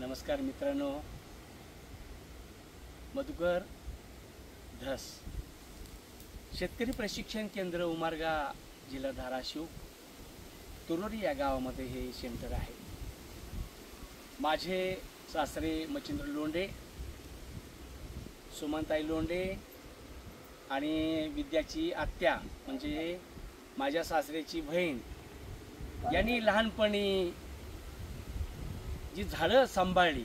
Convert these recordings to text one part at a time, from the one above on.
नमस्कार मित्रांनो, मधुकर धस शेतकरी प्रशिक्षण केंद्र उमरगा, जिल्हा धाराशिव, तुरोरी या गावामध्ये हे सेंटर आहे। माझे सासरे मच्छिंद्र लोंढे, सुमनताई लोंढे आणि विद्याची आत्या म्हणजे माझ्या सासऱ्याची बहीण यांनी लहानपणी जी झाडं सांभाळली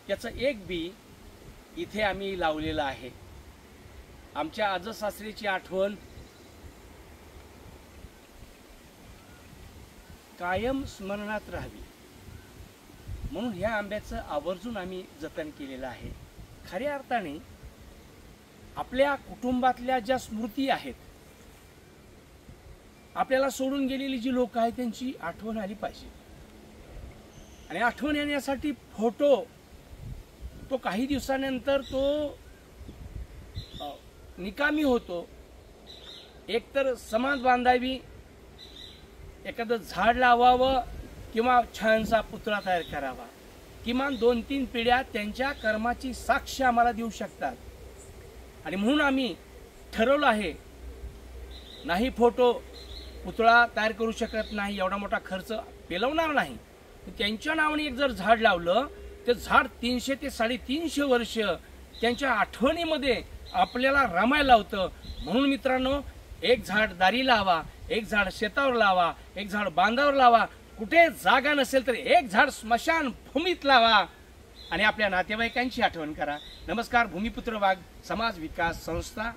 त्याचं एक बी इथे आम्ही लावलेलं आहे। आमच्या आजो सासऱ्याची आठवण कायम स्मरणात राहावी म्हणून ह्या आंब्याचं आवर्जून आम्ही जतन केलेलं आहे। खऱ्या अर्थाने आपल्या कुटुंबातल्या ज्या स्मृती आहेत, आपल्याला सोडून गेलेली जी लोक आहेत त्यांची आठवण आली पाहिजे आणि आठवण येण्यासाठी फोटो तो काही दिवसानंतर तो निकामी होतो। एकतर समाज बांधावी, एखादं झाड लावावं किंवा छानसा पुतळा तयार करावा। किमान 2-3 पिढ्या त्यांच्या कर्माची साक्ष आम्हाला देऊ शकतात आणि म्हणून आम्ही ठरवलं आहे, नाही फोटो पुतळा तयार करू शकत नाही, एवढा मोठा खर्च पेलवणार नाही, त्यांच्या नावाने एक जर झाड लावलं ते झाड 300 ते 350 वर्ष त्यांच्या आठवणीमध्ये आपल्याला रमायला लावतं। म्हणून मित्रांनो, एक झाड दारी लावा, एक झाड शेतावर लावा, एक झाड बांधावर लावा, कुठे जागा नसेल तर एक झाड स्मशान भूमीत लावा आणि आपल्या नातेवाईकांची आठवण करा। नमस्कार। भूमिपुत्र वाघ समाज विकास संस्था।